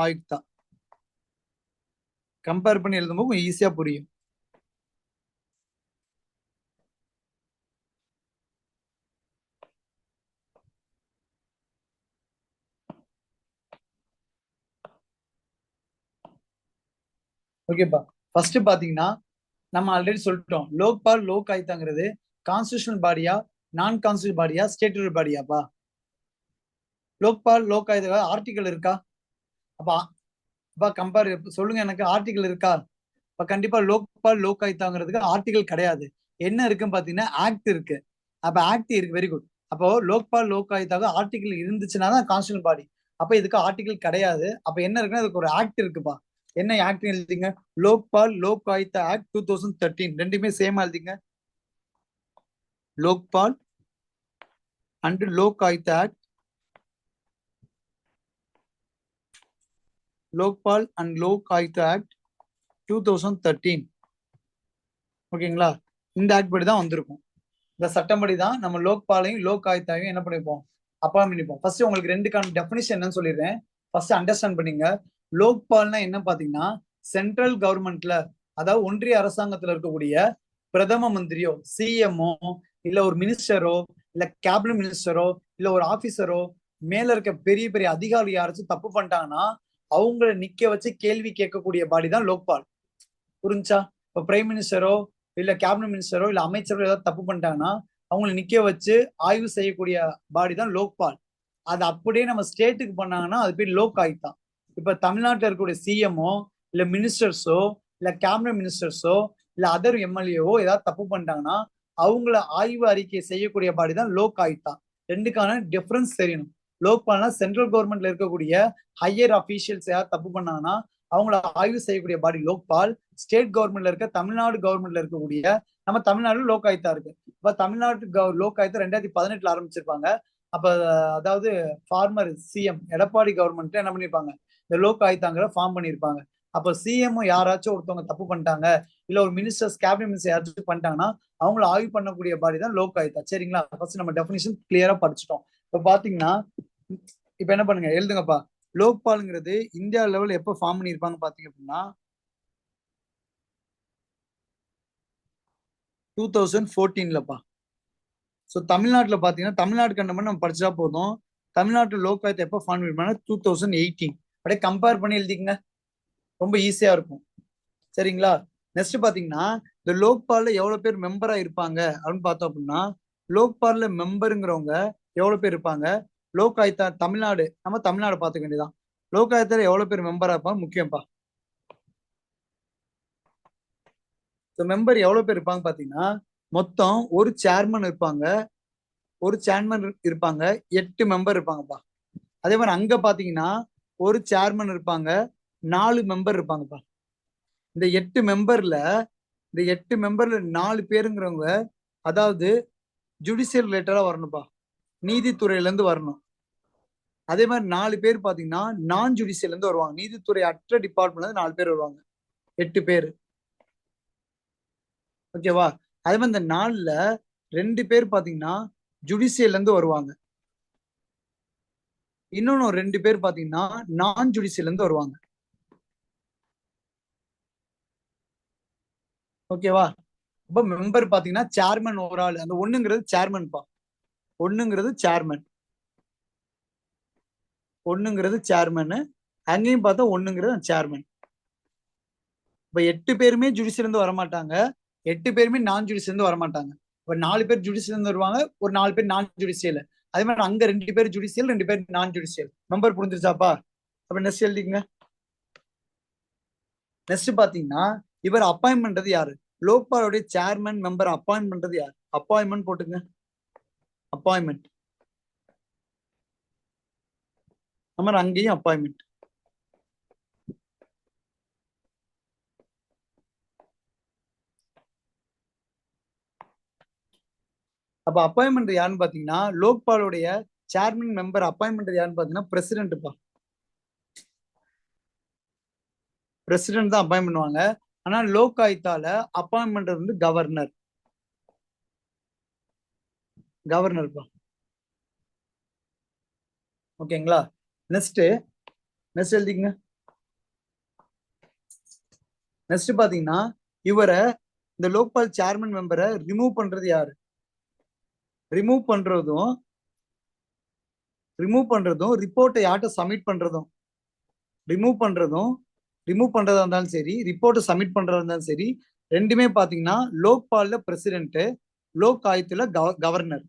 Ayukta. Compare பண்ணி எழுதும்போது ஈஸியா புரியும். ஓகேப்பா. ஃபர்ஸ்ட் பாத்தீங்கன்னா நம்ம ஆல்ரெடி சொல்லிட்டோம், லோக்பால் லோக் ஆயுக்தாங்கிறது கான்ஸ்டியூஷனல் பாடியா, நான் கான்ஸ்டியூஷனல் பாடியா, ஸ்டேட்டரி பாடியாப்பா? லோக்பால் லோக் ஆயுக்தா ஆர்டிகல் இருக்கா? அப்ப அப்ப கம்பேர் சொல்லுங்க எனக்கு, ஆர்டிகல் இருக்கா? இப்ப கண்டிப்பா லோக்பால் லோக் ஆயுக்தாங்கிறதுக்கு ஆர்டிகல் கிடையாது. என்ன இருக்குன்னு பாத்தீங்கன்னா ஆக்ட் இருக்கு. அப்ப ஆக்ட் இருக்கு, வெரி குட். அப்போ லோக்பால் லோக் ஆயுக்தாக ஆர்டிகல் இருந்துச்சுன்னா தான் கான்ஸ்டியூஷனல் பாடி. அப்ப இதுக்கு ஆர்டிகல் கிடையாது. அப்ப என்ன இருக்குன்னா அதுக்கு ஒரு ஆக்ட் இருக்குப்பா. என்ன ஆக்ட் எழுதிங்க? லோக்பால் லோக் ஆயுக்தா ஆக்ட் 2013. ரெண்டுமே சேமா எழுதிங்க. Lokpal and Lok Ayukta act, Lokpal and Lok Ayukta act 2013. ஓகேங்களா? இந்த ஆக்ட் படி தான் வந்திருக்கும். இந்த சட்டப்படி தான் நம்ம லோக்பாலையும் லோக் ஆயுக்தாவையும் என்ன பண்ணிப்போம், அப்பாயின்ட் பண்ணிப்போம். ஃபர்ஸ்ட் உங்களுக்கு ரெண்டுக்கான டெஃபினிஷன் என்னன்னு சொல்லிடுறேன். ஃபர்ஸ்ட் அண்டர்ஸ்டாண்ட் பண்ணீங்க. லோக்பால்னா என்ன பாத்தீங்கன்னா, சென்ட்ரல் கவர்மெண்ட்ல, அதாவது ஒன்றிய அரசாங்கத்துல இருக்கக்கூடிய பிரதம மந்திரியோ, சிஎம்ஓ, இல்ல ஒரு மினிஸ்டரோ, இல்ல கேபினட் மினிஸ்டரோ, இல்ல ஒரு ஆபீசரோ, மேல இருக்க பெரிய பெரிய அதிகாரி யாராச்சும் தப்பு பண்ணிட்டாங்கன்னா அவங்கள நிக்க வச்சு கேள்வி கேட்கக்கூடிய பாடி தான் லோக்பால். புரிஞ்சா? இப்ப பிரைம் மினிஸ்டரோ, இல்ல கேபினட் மினிஸ்டரோ, இல்ல அமைச்சரோ ஏதாவது தப்பு பண்ணிட்டாங்கன்னா அவங்களை நிக்க வச்சு ஆய்வு செய்யக்கூடிய பாடி தான் லோக்பால். அது அப்படியே நம்ம ஸ்டேட்டுக்கு பண்ணாங்கன்னா அது பேர் லோக் ஆயுக்தா. இப்ப தமிழ்நாட்டில் இருக்கக்கூடிய சிஎம்ஓ, இல்ல மினிஸ்டர்ஸோ, இல்ல கேபினட் மினிஸ்டர்ஸோ, இல்ல அதர் எம்எல்ஏவோ ஏதாவது தப்பு பண்ணிட்டாங்கன்னா அவங்கள ஆய்வு அறிக்கை செய்யக்கூடிய பாடி தான் லோக் ஆயுக்தா. ரெண்டுக்கான டிஃபரன்ஸ் தெரியணும். லோக்பால்னா சென்ட்ரல் கவர்மெண்ட்ல இருக்கக்கூடிய ஹையர் அபிஷியல்ஸ் யாராவது தப்பு பண்ணாங்கன்னா அவங்கள ஆய்வு செய்யக்கூடிய பாடி லோக்பால். ஸ்டேட் கவர்மெண்ட்ல இருக்க, தமிழ்நாடு கவர்மெண்ட்ல இருக்கக்கூடிய, நம்ம தமிழ்நாடு லோக் ஆயுக்தா இருக்கு. இப்ப தமிழ்நாட்டு லோக் ஆயுக்தா 2018 ஆரம்பிச்சிருப்பாங்க. அப்ப அதாவது ஃபார்மர் சிஎம் எடப்பாடி கவர்மெண்ட் என்ன பண்ணிருப்பாங்க, இந்த லோக் ஆயுக்தாங்கிற ஃபார்ம் பண்ணிருப்பாங்க. அப்ப சிஎம் யாராச்சும் ஒருத்தவங்க தப்பு பண்ணிட்டாங்க, இல்ல ஒரு மினிஸ்டர்ஸ் கேபினட் மினிஸ்டர் யாராச்சும் பண்ணிட்டாங்கன்னா அவங்கள ஆய்வு பண்ணக்கூடிய பாடி தான் லோக் ஆயுக்தா. சரிங்களா? ஃபர்ஸ்ட் நம்ம டெஃபினிஷன் கிளியரா படிச்சிட்டோம். இப்ப பாத்தீங்கன்னா இப்ப என்ன பண்ணுங்க, எழுதுங்கப்பா. லோக்பால்ங்கிறது இந்தியா லெவல் எப்ப ஃபார்ம் பண்ணிருப்பாங்க பாத்தீங்க அப்படின்னா 2014லப்பா. ஸோ தமிழ்நாட்டில் பார்த்தீங்கன்னா தமிழ்நாடு கண்டமெண்ட் நம்ம படிச்சா போதும். தமிழ்நாட்டு லோக் ஆயுக்தா எப்போ ஃபார்ம் பண்ணிருப்பாங்க? 2018. அப்படியே கம்பேர் பண்ணி எழுதிக்கங்க, ரொம்ப ஈஸியா இருக்கும். சரிங்களா? நெக்ஸ்ட் பாத்தீங்கன்னா இந்த லோக்பால்ல எவ்வளவு பேர் மெம்பரா இருப்பாங்க அப்படின்னு பார்த்தோம் அப்படின்னா, லோக்பால்ல மெம்பருங்கிறவங்க எவ்வளவு பேர் இருப்பாங்க? லோக் ஆயுக்தா தமிழ்நாடு, நம்ம தமிழ்நாடு பார்த்துக்க வேண்டியதான். லோக் ஆயுக்தால எவ்வளவு பேர் மெம்பரா இருப்பாங்க முக்கியம்ப்பா. மெம்பர் எவ்வளவு பேர் இருப்பாங்க பாத்தீங்கன்னா, மொத்தம் ஒரு சேர்மன் இருப்பாங்க, ஒரு சேர்மன் இருப்பாங்க, 8 மெம்பர் இருப்பாங்கப்பா. அதே மாதிரி அங்க பாத்தீங்கன்னா ஒரு சேர்மன் இருப்பாங்க, 4 மெம்பர் இருப்பாங்கப்பா. இந்த 8 மெம்பர்ல 4 பேருங்கிறவங்க அதாவது ஜுடிஷியல் ரிலேட்டடா வரணும்ப்பா, நீதித்துறையில இருந்து வரணும். அதே மாதிரி 4 பேர் பாத்தீங்கன்னா நான் ஜுடிஷியல் இருந்து வருவாங்க, நீதித்துறை அற்ற டிபார்ட்மெண்ட்ல இருந்து 4 பேர் வருவாங்க, 8 பேர். ஓகேவா? அதே மாதிரி இந்த 4ல 2 பேர் பாத்தீங்கன்னா ஜுடிஷியல்ல இருந்து வருவாங்க, இன்னொன்னு 2 பேர் பாத்தீங்கன்னா நான் ஜுடிஷியல் இருந்து வருவாங்க. ஓகேவா? அப்ப மெம்பர் பாத்தீங்கன்னா சேர்மன் ஒரு ஆள், அந்த ஒண்ணுங்கிறது சேர்மன்பா. ஒண்ணுங்கிறது சேர்மன், ஒண்ணுங்கிறது சேர்மன். அங்கேயும் பார்த்தா ஒண்ணுங்கிறது சேர்மன். இப்ப 8 பேருமே ஜுடிஷியல் இருந்து வரமாட்டாங்க, 8 பேருமே நான் ஜுடிஷியல் இருந்து வரமாட்டாங்க. இப்ப 4 பேர் ஜுடிஷியல் இருந்து வருவாங்க, ஒரு 4 பேர் நான் ஜுடிஷியல். அதே மாதிரி அங்க 2 பேர் ஜுடிஷியல், 2 பேர் நான் ஜுடிஷியல். மெம்பர் புரிஞ்சிருச்சாப்பா? அப்ப நெக்ஸ்ட் எழுதிங்க. நெக்ஸ்ட் பாத்தீங்கன்னா இவர் அப்பாயின்ட் பண்றது யாரு? லோக்பாலுடைய சேர்மன் மெம்பர் அப்பாயின்ட் பண்றது யாரு? அப்பாயின்மெண்ட் போட்டுங்க, அப்பாயின்மெண்ட். நம்ம அங்கேயும் அப்பாயின்மெண்ட். அப்ப அப்பாயின்மெண்ட் யாருன்னு பாத்தீங்கன்னா, லோக்பாலுடைய சேர்மன் மெம்பர் அப்பாயின்மெண்ட் யாருன்னு பாத்தீங்கன்னா பிரசிடென்ட்ப்பா. பிரசிடென்ட் தான் அப்பாயின்ட் பண்ணுவாங்க. ஆனா லோக் ஆயுக்தால அப்பாயின்மெண்ட் வந்து கவர்னர், கவர்னர்ப்பா. ஓகேங்களா? நெக்ஸ்ட் நெக்ஸ்ட் எழுதிங்க. நெக்ஸ்ட் பாத்தீங்கன்னா இவரை இந்த லோக்பால் சேர்மன் மெம்பரை ரிமூவ் பண்றது யாரு? ரிமூவ் பண்றதும் ரிப்போர்ட்டை யார்கிட்ட சப்மிட் பண்றதும் ரிமூவ் பண்றதும் ரிமூவ் பண்றதா இருந்தாலும் சரி, ரிப்போர்ட்டை சப்மிட் பண்றதா இருந்தாலும் சரி, ரெண்டுமே பாத்தீங்கன்னா லோக்பால்ல பிரசிடென்ட், லோக் ஆயுத்துல கவர்னர்.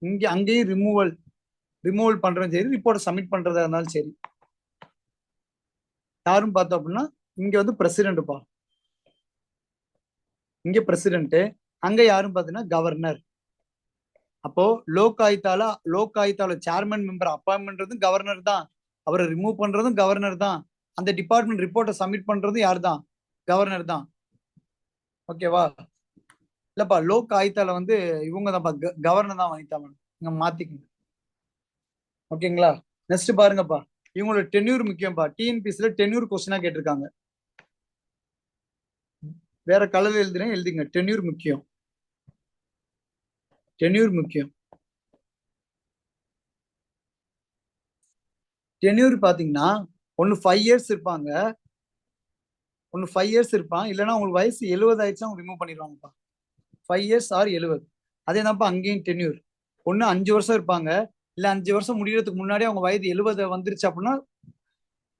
இங்க அங்கேயும் ரிமூவல் பண்றதும் சரி, ரிப்போர்ட்டை சப்மிட் பண்றதா இருந்தாலும் சரி, யாரும் பார்த்தோம் அப்படின்னா இங்க வந்து பிரசிடென்ட்பா, இங்க பிரசிடென்ட், அங்க யாரும் பாத்தீங்கன்னா கவர்னர். அப்போ லோக் ஆயுத்தால சேர்மன் மெம்பர் அப்பாயின்ட் பண்றதும் கவர்னர் தான், அவரை ரிமூவ் பண்றதும் கவர்னர் தான், அந்த டிபார்ட்மெண்ட் ரிப்போர்ட்டை சப்மிட் பண்றதும் யார் தான்? கவர்னர் தான். ஓகேவா? இல்லப்பா லோக் ஆயுத்தால வந்து இவங்க தான்ப்பா, கவர்னர் தான் வனிதாமன், நீங்க மாத்திக்கங்க. ஓகேங்களா? நெக்ஸ்ட் பாருங்கப்பா, இவங்களோட டென்யூர் முக்கியம்ப்பா. டிஎன்பிஎஸ்ல டென்யூர் கொஸ்டினா கேட்டிருக்காங்க. வேற கலர் எழுதுறேன், எழுதிங்க. டென்யூர் முக்கியம், டென்யூர் முக்கியம். டென்யூர் பாத்தீங்கன்னா ஒன்னு 5 இயர்ஸ் இருப்பாங்க, ஒன்னு 5 இயர்ஸ் இருப்பான், இல்லைன்னா உங்களுக்கு வயசு 70 ஆயிடுச்சா அவங்க ரிமூவ் பண்ணிடுவாங்கப்பா. 5 years R 70. அதே தான்ப்பா அங்கேயும் டென்யூர். ஒன்னு 5 வருஷம் இருப்பாங்க, இல்ல 5 வருஷம் முடியறதுக்கு முன்னாடி அவங்க வயது 70 வந்துருச்சு அப்படின்னா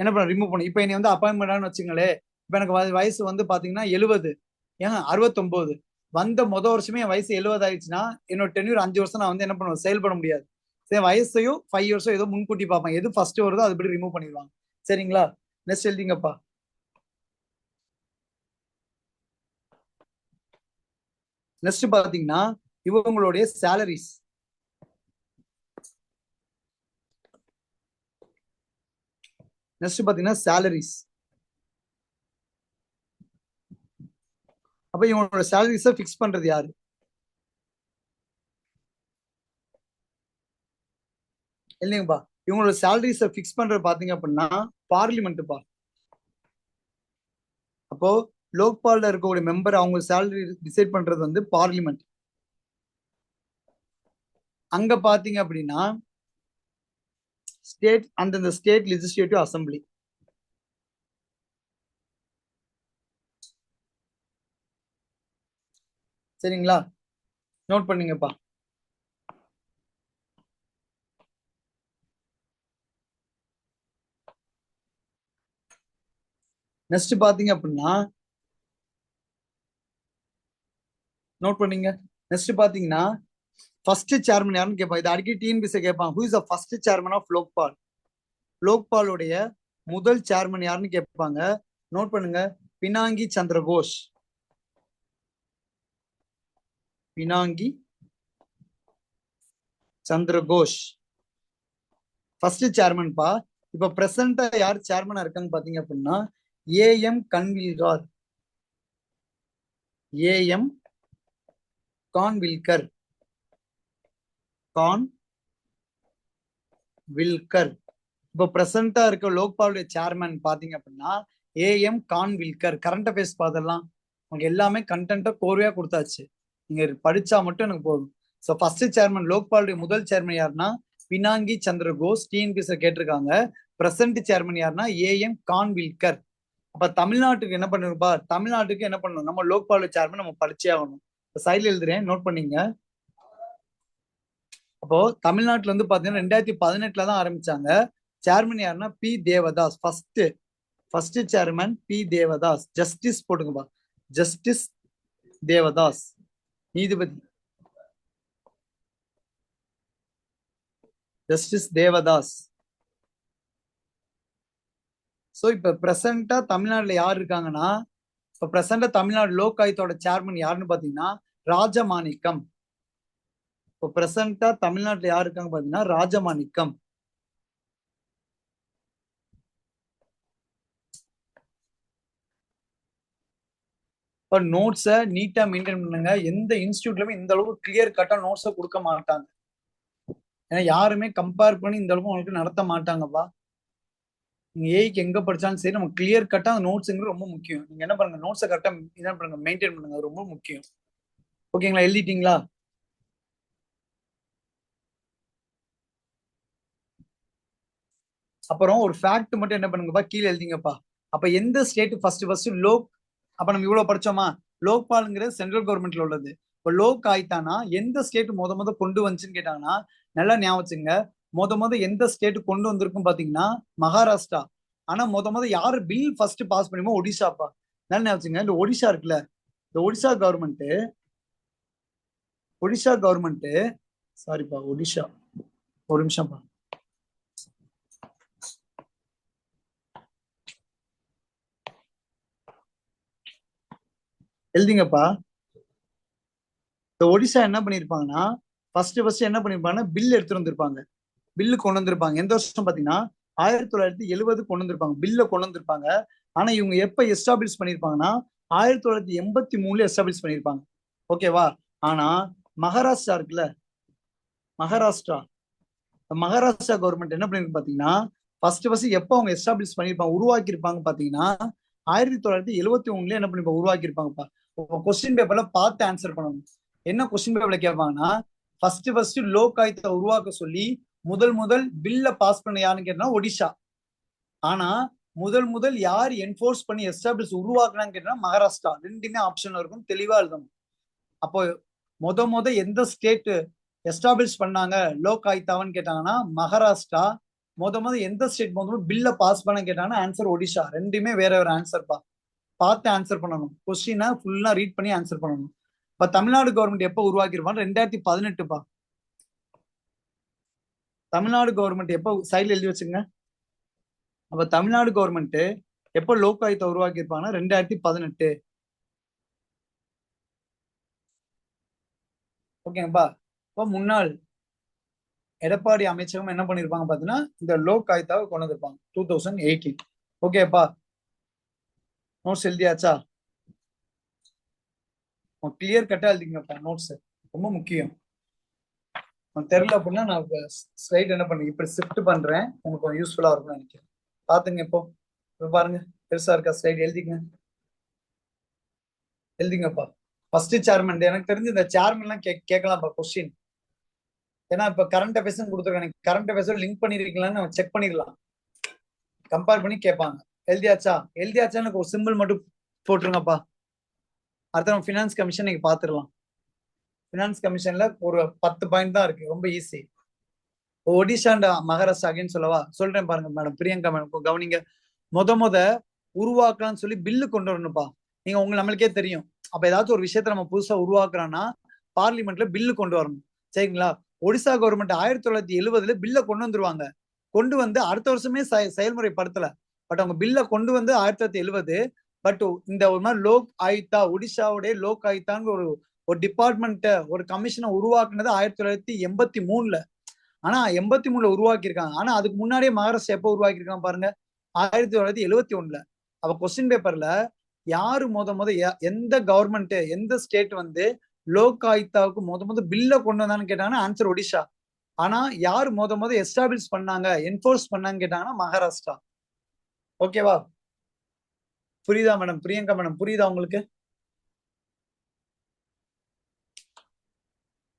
என்ன பண்ண, ரிமூவ் பண்ண. இப்ப என்னை வந்து அப்பாயின்மெண்ட் வச்சுங்களேன், இப்ப எனக்கு வயசு வந்து பாத்தீங்கன்னா 70, ஏன் 69 வந்த வருஷமே என் வயசு 70 ஆயிடுச்சுன்னா என்னோட டென்யூர் 5 வருஷம் நான் வந்து என்ன பண்ணுவேன், செயல்பட முடியாது. சரி, வயசையும் 5 வருஷம் ஏதோ முன்கூட்டி பார்ப்பேன், எது ஃபர்ஸ்ட் வருதோ அதுபடி ரிமூவ் பண்ணிடுவாங்க. சரிங்களா? நெக்ஸ்ட் எழுதிங்கப்பா. நெக்ஸ்ட் பாத்தீங்கன்னா இவங்களுடைய சேலரிஸ். நெக்ஸ்ட் பாத்தீங்கன்னா சேலரிஸ். அப்ப இவங்களோட சேலரிஸை ஃபிக்ஸ் பண்றது யாரு? இல்லைங்கப்பா, இவங்களோட சேலரிஸை ஃபிக்ஸ் பண்றது பாத்தீங்க அப்படின்னா பார்லிமெண்ட்ப்பா. அப்போ லோக்பால்ல இருக்கக்கூடிய மெம்பர் அவங்க சேலரி டிசைட் பண்றது வந்து பார்லிமெண்ட். அங்க பாத்தீங்க அப்படின்னா ஸ்டேட், அந்தந்த ஸ்டேட் லெஜிஸ்லேட்டிவ் அசம்பிளி. சரிங்களா? நோட் பண்ணீங்கப்பா. நெக்ஸ்ட் பாத்தீங்க அப்படின்னா நோட் பண்ணீங்க. நெக்ஸ்ட் பாத்தீங்கன்னா ஃபர்ஸ்ட் சேர்மன் யாருன்னு கேட்பான். இது அடிக்கடி டிஎன்பிஎஸ்சி கேட்பான். Who is the first chairman of Lokpal? லோக்பாலுடைய முதல் சேர்மன் யாருன்னு கேட்பாங்க. நோட் பண்ணுங்க, பினாங்கி சந்திர கோஷ். பினாங்கி சந்திர கோஷ் ஃபர்ஸ்ட் சேர்மன் பா. இப்ப பிரசன்டா யார் சேர்மனா இருக்காங்க பாத்தீங்க அப்படின்னா ஏஎம் கன்வில்கார். ஏஎம் கான்வில்கர். கான்வில்கர். இப்போ பிரசன்டா இருக்க லோக்பாலுடைய சேர்மன் பாத்தீங்க அப்படின்னா ஏஎம் கான்வில்கர். கரண்ட் அஃபேர்ஸ் பார்த்தெல்லாம் உங்களுக்கு எல்லாமே கண்டென்ட்டை கோர்வையா கொடுத்தாச்சு, நீங்க படிச்சா மட்டும் எனக்கு போதும். ஸோ ஃபர்ஸ்ட் சேர்மன் லோக்பாலுடைய முதல் சேர்மன் யாருன்னா பினாங்கி சந்திர கோஷ், டிஎன்பிஎஸ்ல கேட்டிருக்காங்க. பிரசன்ட் சேர்மன் யாருன்னா ஏஎம் கான்வில்கர். அப்ப தமிழ்நாட்டுக்கு என்ன பண்ணுப்பா, தமிழ்நாட்டுக்கு என்ன பண்ணணும், நம்ம லோக்பால் சேர்மன் நம்ம படிச்சே ஆகணும். சைட்ல எழுதுறேன், நோட் பண்ணீங்க. அப்போ தமிழ்நாட்டுல வந்து பாத்தீங்கன்னா 2018 தான் ஆரம்பிச்சாங்க. சேர்மன் யாருன்னா P Devadas. First chairman P Devadas. Justice போட்டுங்கப்பா, ஜஸ்டிஸ் தேவதாஸ், நீதிபதி ஜஸ்டிஸ் தேவதாஸ். சோ இப்ப பிரசன்டா தமிழ்நாட்டுல யார் இருக்காங்கன்னா, இப்ப பிரசன்டா தமிழ்நாடு லோக் ஆயுத்தோட சேர்மன் யாருன்னு பாத்தீங்கன்னா ராஜமாணிக்கம். இப்போ பிரசன்டா தமிழ்நாட்டுல யார் இருக்காங்க பாத்தீங்கன்னா ராஜமாணிக்கம். இப்போ நோட்ஸை நீட்டா மெயின்டைன் பண்ணுங்க. எந்த இன்ஸ்டியூட்லயுமே இந்த அளவுக்கு கிளியர் கட்டா நோட்ஸை கொடுக்க மாட்டாங்க. ஏன்னா யாருமே கம்பேர் பண்ணி இந்த அளவுக்கு உங்களுக்கு நடத்த மாட்டாங்கப்பா. நீங்க ஏஐக்கு எங்க படிச்சாலும் சரி, நம்ம கிளியர் கட்டா நோட்ஸ்ங்கிறது ரொம்ப முக்கியம். நீங்க என்ன பண்ணுங்க, நோட்ஸை கரெக்டா என்ன பண்ணுங்க, மெயின்டைன் பண்ணுங்க, ரொம்ப முக்கியம். ஓகேங்களா? எழுதிட்டீங்களா? அப்புறம் ஒரு ஃபேக்ட் மட்டும் என்ன பண்ணுங்கப்பா, கீழே எழுதிங்கப்பா. அப்ப எந்த ஸ்டேட் ஃபர்ஸ்ட் லோக், அப்ப நம்ம இவ்வளவு படிச்சோமா, லோக்பால்ங்கிறது சென்ட்ரல் கவர்மெண்ட்ல உள்ளது. இப்ப லோக் ஆயிட்டானா எந்த ஸ்டேட் முத கொண்டு வந்துச்சுன்னு கேட்டாங்கன்னா, நல்லா ஞாபகம் வச்சுங்க. முத எந்த ஸ்டேட் கொண்டு வந்திருக்கும் பாத்தீங்கன்னா மகாராஷ்டிரா. ஆனா முத யாரு பில் ஃபர்ஸ்ட் பாஸ் பண்ணிமோ ஒடிசாப்பா. நல்லா ஞாபகம் வச்சுங்க. இந்த ஒடிசா இருக்குல்ல, இந்த ஒடிசா கவர்மெண்ட் சாரிப்பா, ஒடிஷா, ஒரு நிமிஷம்ப்பா. எழுதிங்கப்பா. இந்த ஒடிசா என்ன பண்ணிருப்பாங்கன்னா ஃபர்ஸ்ட் என்ன பண்ணிருப்பாங்கன்னா பில் எடுத்துட்டு வந்திருப்பாங்க. பில்லு கொண்டு வந்திருப்பாங்க. எந்த வருஷம் பாத்தீங்கன்னா 1970 கொண்டு வந்திருப்பாங்க. பில்ல கொண்டு வந்திருப்பாங்க. ஆனா இவங்க எப்ப எஸ்டாப்ளிஷ் பண்ணிருப்பாங்கன்னா 1983 எஸ்டாப்ளிஷ் பண்ணிருப்பாங்க. ஓகேவா? ஆனா மகாராஷ்டிரா இருக்குல்ல, மகாராஷ்டிரா மகாராஷ்டிரா கவர்மெண்ட் என்ன பண்ணிருக்கு பாத்தீங்கன்னா, ஃபர்ஸ்ட் எப்ப அவங்க எஸ்டாப்ளிஷ் பண்ணிருப்பாங்க, உருவாக்கி இருப்பாங்க பாத்தீங்கன்னா 1971 என்ன பண்ணிருப்பாங்க, உருவாக்கி இருப்பாங்கப்பா. கொஸ்டின் பேப்பர்ல பார்த்து ஆன்சர் பண்ணணும். என்ன கொஸ்டின் பேப்பர்ல கேட்பாங்கன்னா, ஃபர்ஸ்ட் லோக் ஆயுக்தா உருவாக்க சொல்லி முதல் பில்ல பாஸ் பண்ண யாருன்னு கேட்டா ஒடிஷா. ஆனா முதல் யார் என்போர்ஸ் பண்ணி எஸ்டாப்ளிஷ் உருவாக்குனான்னு கேட்டா மகாராஷ்டிரா. ரெண்டுமே ஆப்ஷன்ல இருக்கும், தெளிவா எழுதணும். அப்போ முத எந்த ஸ்டேட் எஸ்டாப்ளிஷ் பண்ணாங்க லோக் ஆயுக்தாவன்னு கேட்டாங்கன்னா மகாராஷ்டிரா. முத எந்த ஸ்டேட் பில்ல பாஸ் பண்ண கேட்டாங்கன்னா ஆன்சர் ஒடிஷா. ரெண்டுமே வேற வேற ஆன்சர்ப்பா. பார்த்து ஆன்சர் பண்ணணும். கொஸ்டினை ஃபுல்லா ரீட் பண்ணி ஆன்சர் பண்ணணும். இப்ப தமிழ்நாடு கவர்மெண்ட் எப்ப உருவாக்கிருப்பாங்க, 2018பா. தமிழ்நாடு கவர்மெண்ட் எப்ப, சைட்ல எழுதி வச்சுங்க. அப்ப தமிழ்நாடு கவர்மெண்ட் எப்ப லோக் ஆயுக்தா உருவாக்கி இருப்பாங்கன்னா 2018. ஓகேங்கப்பா. இப்போ முன்னாள் எடப்பாடி அமைச்சகம் என்ன பண்ணிருப்பாங்க பாத்தீங்கன்னா இந்த லோக் ஆயுக்தாவை கொண்டு வந்திருப்பாங்க 2018. ஓகேப்பா. நோட்ஸ் எழுதியாச்சா? கிளியர் கட்டா எழுதிங்கப்பா நோட்ஸ், ரொம்ப முக்கியம். தெரியல அப்படின்னா நான் ஸ்லைட் என்ன பண்ணுங்க இப்படி ஷிஃப்ட் பண்றேன், உங்களுக்கு கொஞ்சம் யூஸ்ஃபுல்லா இருக்கும்னு நினைக்கிறேன். பாத்துங்க. இப்போ பாருங்க, பெருசா இருக்கா ஸ்லைட்? எழுதிங்க, எழுதிங்கப்பா. ஃபர்ஸ்ட் சேர்மன், எனக்கு தெரிஞ்சு இந்த சேர்மன் எல்லாம் கேட்கலாம்ப்பா கொஸ்டின். ஏன்னா இப்ப கரண்ட் அஃபேர்ஸ் கொடுத்துருக்காங்க, கரண்ட் அஃபேர்ஸ் லிங்க் பண்ணிருக்கீங்களான்னு நம்ம செக் பண்ணிடலாம், கம்பேர் பண்ணி கேட்பாங்க. எழுதியாச்சா? எழுதியாச்சா எனக்கு ஒரு சிம்பிள் மட்டும் போட்டுருங்கப்பா. அடுத்த நம்ம ஃபினான்ஸ் கமிஷன் நீங்க பாத்துடலாம். ஃபினான்ஸ் கமிஷன்ல ஒரு 10 பாயிண்ட் தான் இருக்கு, ரொம்ப easy. Odisha and Maharashtra again சொல்லவா? சொல்றேன் பாருங்க மேடம், பிரியங்கா மேடம் கவனிங்க. முத உருவாக்கலாம்னு சொல்லி பில்லு கொண்டு வரணும்ப்பா. நீங்க நம்மளுக்கே தெரியும். அப்ப ஏதாச்சும் ஒரு விஷயத்த நம்ம புதுசா உருவாக்குறோம்னா பார்லிமெண்ட்ல பில்லு கொண்டு வரணும். சரிங்களா? ஒடிசா கவர்மெண்ட் 1970 பில்ல கொண்டு வந்துருவாங்க. கொண்டு வந்து அடுத்த வருஷமே செயல்முறைப்படுத்தல. பட் அவங்க பில்ல கொண்டு வந்து 1970. பட் இந்த ஒரு மாதிரி லோக் ஆயுக்தா, ஒடிசாவுடைய லோக் ஆயுக்தான்னு ஒரு டிபார்ட்மெண்ட், ஒரு கமிஷனை உருவாக்குனது 1983. ஆனா 83 உருவாக்கி இருக்காங்க. ஆனா அதுக்கு முன்னாடியே மகாராஷ்டிரா எப்ப உருவாக்கி இருக்காங்க பாருங்க, 1971. அப்ப கொஸ்டின் பேப்பர்ல யாரு எந்த கவர்மெண்ட், எந்த ஸ்டேட் லோக் ஆயுக்தாவுக்கு முத பில்ல கொண்டு வந்தான்னு கேட்டாங்கன்னா ஆன்சர் ஒடிஷா. ஆனா யாரு முத எஸ்டாப்ளிஷ் பண்ணாங்க, என்போர்ஸ் பண்ணாங்கன்னு கேட்டாங்கன்னா மகாராஷ்டிரா. ஓகேவா? புரியுதா மேடம்? பிரியங்கா மேடம் புரியுதா உங்களுக்கு?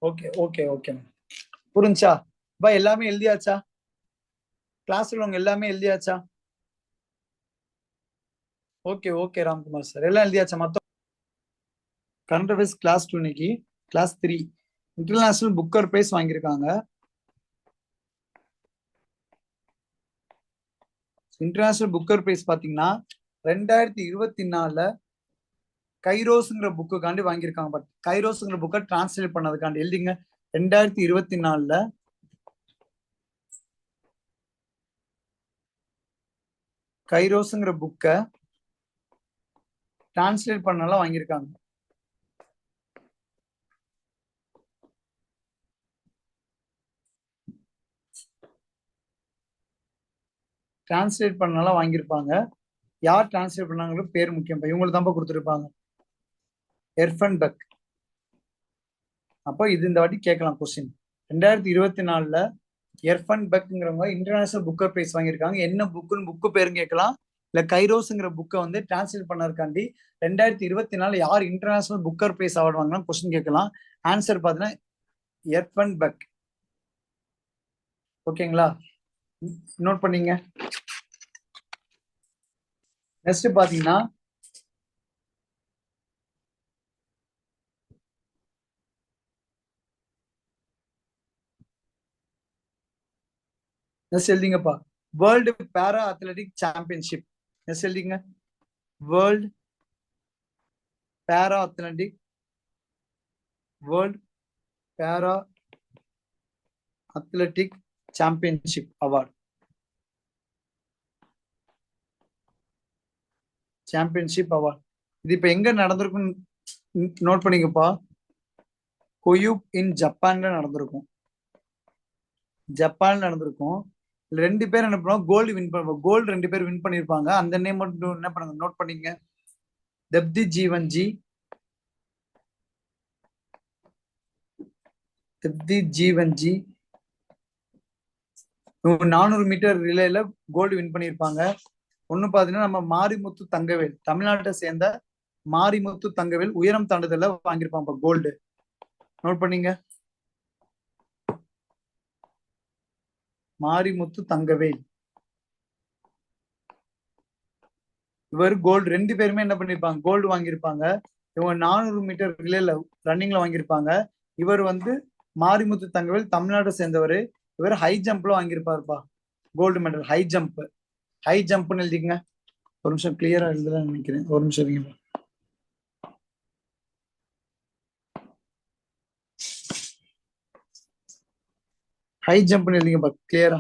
ஓகே ஓகே ஓகே மேம், புரிஞ்சா? எல்லாமே எழுதியாச்சா? கிளாஸ்ல உள்ளவங்க எல்லாமே எழுதியாச்சா? ஓகே ஓகே ராம்குமார் சார், எல்லாம் எழுதியாச்சா? மொத்தம் கரண்ட் அஃபேர்ஸ் கிளாஸ் 2 இன்னைக்கு கிளாஸ் 3 இன்டர்நேஷனல் புக்கர் பிரைஸ் வாங்கியிருக்காங்க. இன்டர்நேஷனல் புக்கர் பிரைஸ் பாத்தீங்கன்னா 2024 கைரோஸ்ங்கிற புக்குக்காண்டி வாங்கியிருக்காங்க. பட் கைரோஸ்ங்கிற புக்கை டிரான்ஸ்லேட் பண்ணதுக்காண்டி எழுதிங்க. 2024 கைரோஸ்ங்கிற புக்கை டிரான்ஸ்லேட் பண்ணால வாங்கியிருக்காங்க. டிரான்ஸ்லேட் பண்ணால வாங்கியிருப்பாங்க. யார் டிரான்ஸ்லேட் பண்ணாங்களோ பேர் முக்கியம், இவங்களுக்கு தான் கொடுத்துருப்பாங்க, எர்ஃபன் பெக். அப்போ இது இந்த வாட்டி கேட்கலாம் கொஸ்டின். 2024 எர்ஃபன் பெக்ங்கிறவங்க இன்டர்நேஷனல் புக்கர் பிரைஸ் வாங்கியிருக்காங்க. என்ன புக்குன்னு புக்கு பேரும் கேட்கலாம், இல்ல கைரோஸ்ங்கிற புக்கை டிரான்ஸ்லேட் பண்ணதுக்காண்டி 2024 யார் இன்டர்நேஷனல் புக்கர் பிரைஸ் அவார்டு வாங்கினா கொஸ்டின் கேட்கலாம். ஆன்சர் பாத்தீங்கன்னா எர்ஃபன் பெக். ஓகேங்களா? நோட் பண்ணீங்க. நெக்ஸ்ட் பாத்தீங்கன்னா நெக்ஸ்ட் எழுதிங்கப்பா. World para athletic championship. Next எழுதிங்க. World para athletic world para athletic championship award. Championship award இது இப்ப எங்க நடந்திருக்கும் நோட் பண்ணிக்கப்பா. கொயூப் இன் ஜப்பான்ல நடந்திருக்கும். ஜப்பான் நடந்திருக்கும். ரெண்டு பேர் என்ன பண்ணுவோம், கோல்டு வின் பண்ணுவோம். கோல்டு ரெண்டு பேர் வின் பண்ணிருப்பாங்க. அந்த நேம் மட்டும் என்ன பண்ணுங்க, நோட் பண்ணீங்க. தப்தி ஜீவன்ஜி, தப்தி ஜீவன்ஜி 400 மீட்டர் ரிலேல கோல்டு வின் பண்ணிருப்பாங்க. ஒண்ணு பாத்தீங்கன்னா நம்ம மாரிமுத்து தங்கவேல், தமிழ்நாட்டை சேர்ந்த மாரிமுத்து தங்கவேல் உயரம் தாண்டுதல வாங்கியிருப்பாங்க கோல்டு. நோட் பண்ணீங்க. மாரிமுத்து தங்கவேல் இவர் கோல்டு, ரெண்டு பேருமே என்ன பண்ணிருப்பாங்க, கோல்டு வாங்கியிருப்பாங்க. இவங்க 400 மீட்டர் ரிலேல ரன்னிங்ல வாங்கியிருப்பாங்க. இவர் வந்து மாரிமுத்து தங்கவேல் தமிழ்நாட்டை சேர்ந்தவர். இவர் ஹை ஜம்ப்ல வாங்கியிருப்பாருப்பா gold medal. High jump, high ஜம்ப்னு எழுதிக்கங்க. ஒரு நிமிஷம் கிளியரா எழுதலாம்னு நினைக்கிறேன். ஒரு நிமிஷம் இருங்க. ஹை ஜம்ப்னு எழுதிங்கப்பா கிளியரா.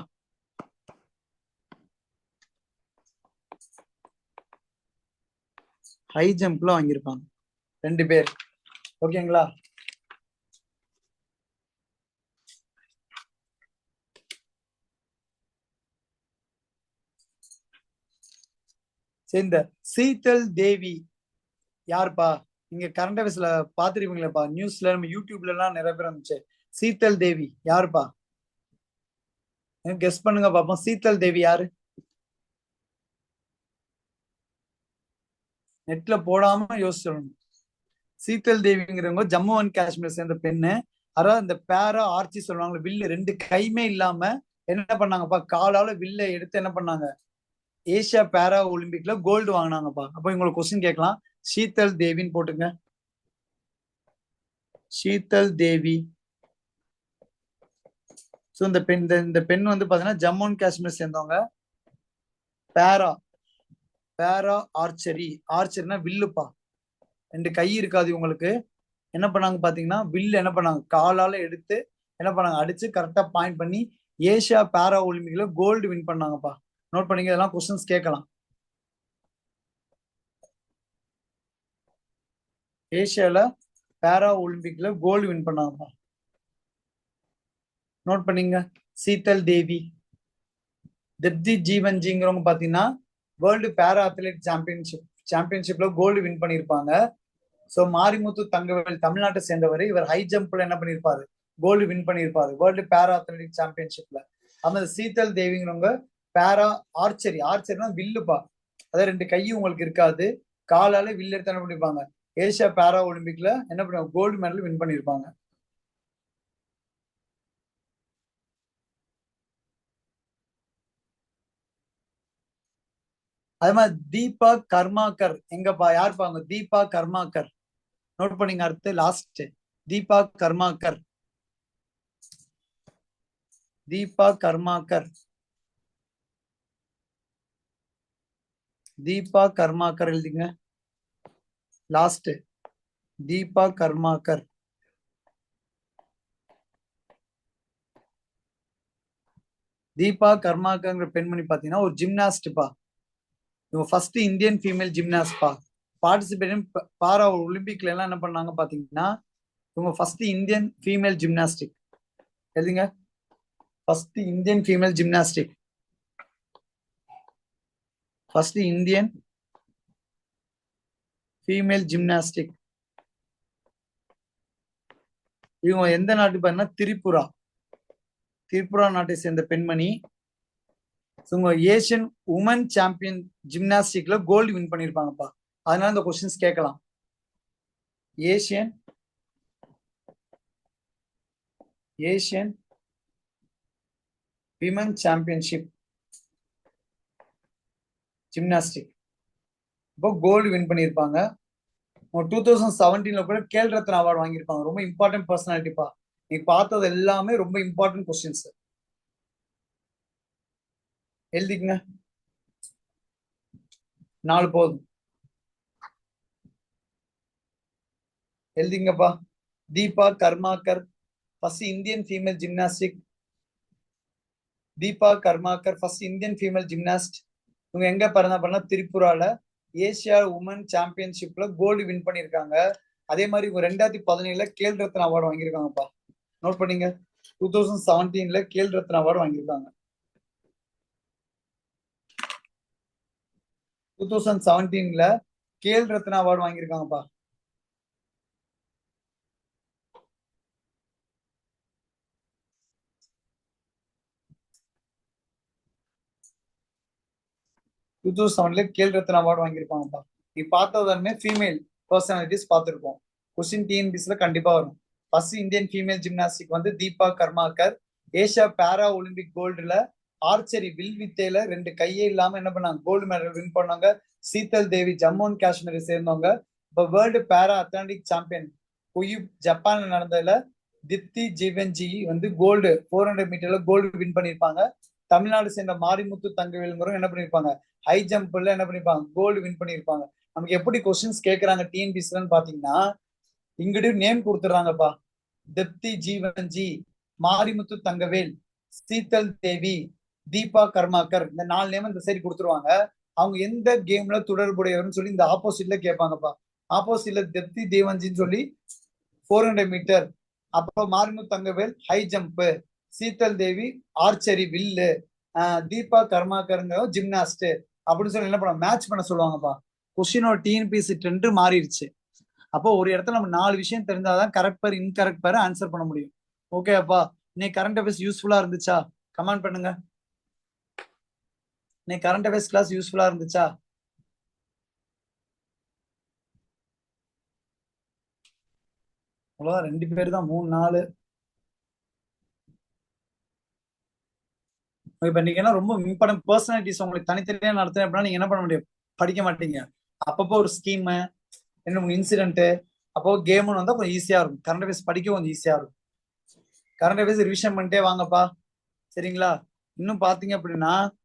ஹை ஜம்ப்ல வாங்கியிருப்பாங்க ரெண்டு பேர். ஓகேங்களா. சரி, இந்த சீதல் தேவி யாருப்பா? நீங்க கரண்ட் அஃபேர்ஸ்ல பாத்துருப்பீங்களேப்பா, நியூஸ்ல நம்ம யூடியூப்ல எல்லாம் நிறைய பேர் வந்துச்சு. சீதல் தேவி யாருப்பா? கெஸ் பண்ணுங்க பாப்போம். சீதல் தேவி யாரு? நெட்ல போடாம யோசிச்சிடணும். சீதல் தேவிங்கிறவங்க ஜம்மு அண்ட் காஷ்மீர் சேர்ந்த பெண்ணு. அதாவது இந்த பேரா ஆர்ச்சி சொல்லுவாங்க, வில்லு ரெண்டு கைமே இல்லாம என்ன பண்ணாங்கப்பா, காலால வில்ல எடுத்து என்ன பண்ணாங்க, ஏசியா பேரா ஒலிம்பிக்ல கோல்டு வாங்கினாங்கப்பா. அப்ப உங்களுக்கு கொஸ்டின் கேட்கலாம், சீதல் தேவின்னு போட்டுங்க. சீதல் தேவி. ஸோ இந்த பெண், இந்த பெண் வந்து பாத்தீங்கன்னா ஜம்மு அண்ட் காஷ்மீர் சேர்ந்தவங்க. பேரா, பேரா ஆர்ச்சரி. ஆர்ச்சரினா வில்லுப்பா. ரெண்டு கை இருக்காது உங்களுக்கு. என்ன பண்ணாங்க பாத்தீங்கன்னா, வில்லு என்ன பண்ணாங்க, காலால எடுத்து என்ன பண்ணாங்க, அடிச்சு கரெக்டா பாயிண்ட் பண்ணி ஏசியா பேரா ஒலிம்பிக்ல கோல்டு வின் பண்ணாங்கப்பா. நோட் பண்ணீங்க. இதெல்லாம் கொஸ்டின்ஸ் கேட்கலாம். ஏசியால பேரா ஒலிம்பிக்ல கோல்டு வின் பண்ணாங்கப்பா. நோட் பண்ணீங்க. சீதல் தேவி. தப்தி ஜீவன்ஜிங்கிறவங்க பாத்தீங்கன்னா வேர்ல்டு பேரா அத்லெட் சாம்பியன்ஷிப்ல கோல்டு வின் பண்ணிருப்பாங்க. சோ மாரிமுத்து தங்கவேல் தமிழ்நாட்டை சேர்ந்தவர். இவர் ஹை ஜம்ப்ல என்ன பண்ணிருப்பாரு, கோல்டு வின் பண்ணிருப்பாரு வேர்ல்டு பேரா அத்லெட்டிக் சாம்பியன்ஷிப்ல. அந்த சீதல் தேவிங்கிறவங்க பேரா ஆர்ச்சரி. ஆர்ச்சரினா வில்லுப்பா. அதாவது ரெண்டு கையும் உங்களுக்கு இருக்காது, காலால வில்லு எடுத்து என்ன பண்ணிருப்பாங்க, ஏசியா பேரா ஒலிம்பிக்ல என்ன பண்ணுவாங்க, கோல்டு மெடல் வின் பண்ணிருப்பாங்க. அதே மாதிரி தீபா கர்மாக்கர் எங்கப்பா, யாருப்பா அவங்க, தீபா கர்மாக்கர். நோட் பண்ணீங்க. அடுத்து லாஸ்ட், தீபா கர்மாக்கர். தீபா கர்மாக்கர், தீபா கர்மாக்கர் எழுதிங்க. லாஸ்ட், தீபா கர்மாக்கர். தீபா கர்மாக்கர்ங்கிற பெண்மணி பாத்தீங்கன்னா ஒரு ஜிம்னாஸ்ட்பா. இவங்க ஃபர்ஸ்ட் இந்தியன் ஃபீமேல் ஜிம்னாஸ்ட்பா. பார்ட்டிசிபேட் பாரா ஒலிம்பிக்ல எல்லாம் என்ன பண்ணாங்க பாத்தீங்கன்னா, இவங்க ஃபர்ஸ்ட் இந்தியன் ஃபீமேல் ஜிம்னாஸ்டிக். எழுதுங்க. First Indian female gymnastic. First Indian female gymnastic. இவங்க எந்த நாட்டு பாருன்னா திரிபுரா. திரிபுரா நாட்டை சேர்ந்த பெண்மணி. இவங்க ஏசியன் உமன் சாம்பியன் ஜிம்னாஸ்டிக்ல கோல்டு வின் பண்ணிருப்பாங்கப்பா. அதனால இந்த கொஸ்டின்ஸ் கேட்கலாம். Asian, Asian women championship gymnastic. இப்போ கோல்டு வின் பண்ணியிருப்பாங்க. 2017 கூட கேல் ரத்னா அவார்டு வாங்கியிருப்பாங்க. ரொம்ப இம்பார்ட்டன்ட் பர்சனாலிட்டிப்பா. நீ பார்த்தது எல்லாமே ரொம்ப இம்பார்ட்டன்ட் கொஸ்டின்ஸ். எழுதிக்கங்க. 4 போதும். எழுதிங்கப்பா. Deepa Karmakar, first Indian female gymnastic. Deepa Karmakar first Indian female gymnast. இவங்க எங்க பண்ணா திரிபுரால ஏசியா உமன் சாம்பியன்ஷிப்ல கோல்டு வின் பண்ணியிருக்காங்க. அதே மாதிரி இவங்க 2017 கேல் ரத்னா அவார்டு வாங்கியிருக்காங்கப்பா. நோட் பண்ணீங்க. 2017 கேல் ரத்னா அவார்டு வாங்கியிருக்காங்க. 2017 கேல் ரத்னா அவார்டு வாங்கியிருக்காங்கப்பா. கேல் ரத்னா அவார்டு வாங்கியிருப்பாங்கப்பா. நீ பார்த்ததுமே ஃபீமேல் பர்சனாலிட்டிஸ் பார்த்துருப்போம். கொஸ்டின் டிஎன்பிசில கண்டிப்பா வரும். ஃபர்ஸ்ட் இந்தியன் ஃபீமேல் ஜிம்னாஸ்டிக் வந்து Deepa Karmakar. Asia para Olympic கோல்டுல archery will வித்தையில 2 கையே இல்லாம என்ன பண்ணாங்க, கோல்டு மெடல் வின் பண்ணாங்க. சீதல் தேவி ஜம்மு அண்ட் காஷ்மீரை சேர்ந்தவங்க. இப்போ வேர்ல்டு பேரா அத்லாண்டிக் சாம்பியன் குயுப் ஜப்பான்ல நடந்ததுல திப்தி ஜீவன்ஜி வந்து கோல்டு 400 மீட்டர்ல கோல்டு வின் பண்ணியிருப்பாங்க. தமிழ்நாடு சேர்ந்த மாரிமுத்து தங்கவேலுங்கிறவங்க என்ன பண்ணிருப்பாங்க, ஹை ஜம்ப்ல என்ன பண்ணிருப்பாங்க, கோல்டு வின் பண்ணிருப்பாங்க. நமக்கு எப்படி கொஸ்டின்ஸ் கேட்கறாங்க டிஎன்பிசிலன்னு பாத்தீங்கன்னா, இங்கிட்டு நேம் கொடுத்துறாங்கப்பா. திப்தி ஜீவன்ஜி, மாரிமுத்து தங்கவேல், சீதல் தேவி, தீபா கர்மாக்கர், இந்த 4 நேம் இந்த சைடு கொடுத்துருவாங்க. அவங்க எந்த கேம்ல தொடர்புடையவர்னு சொல்லி இந்த ஆப்போசிட்ல கேட்பாங்கப்பா. ஆப்போசிட்ல திப்தி தேவன்ஜின்னு சொல்லி 400 மீட்டர், அப்புறம் மாரிமுத்து தங்கவேல் ஹை ஜம்ப், சீதல் தேவி ஆர்ச்சரி வில்லு, தீபா கர்மாக்கருங்க ஜிம்னாஸ்ட் அப்படின்னு சொல்லி என்ன பண்ண மேட்ச் பண்ண சொல்லுவாங்கப்பா. கொஸ்டினோட டிஎன்பிசி ட்ரெண்ட் மாறிடுச்சு. அப்போ ஒரு இடத்துல நம்ம 4 விஷயம் தெரிஞ்சாதான் கரெக்ட் பேர் இன்கரெக்ட் பேர் ஆன்சர் பண்ண முடியும். ஓகே அப்பா. இன்னைக்கு கரண்ட் அஃபேர்ஸ் யூஸ்ஃபுல்லா இருந்துச்சா? கமெண்ட் பண்ணுங்க. இன்னைக்கு கரண்ட் அஃபேர்ஸ் கிளாஸ் யூஸ்ஃபுல்லா இருந்துச்சா? அவ்வளோதான், 2 பேர் தான், 3 4. இப்ப நீங்க என்ன ரொம்ப இம்பார்ட்டன்ட் பர்சனாலிட்டிஸ் உங்களுக்கு தனித்தனியா நடத்துறேன் அப்படின்னா நீங்க என்ன பண்ண முடியும், படிக்க மாட்டீங்க. அப்பப்போ ஒரு ஸ்கீம், என்ன இன்சிடென்ட், அப்போ கேம்னு வந்தா கொஞ்சம் ஈஸியா இருக்கும். கரண்ட் அஃபேர்ஸ் படிக்க கொஞ்சம் ஈஸியா இருக்கும். கரண்ட் அஃபேர்ஸ் ரிவிஷன் பண்ணிட்டே வாங்கப்பா. சரிங்களா? இன்னும் பாத்தீங்க அப்படின்னா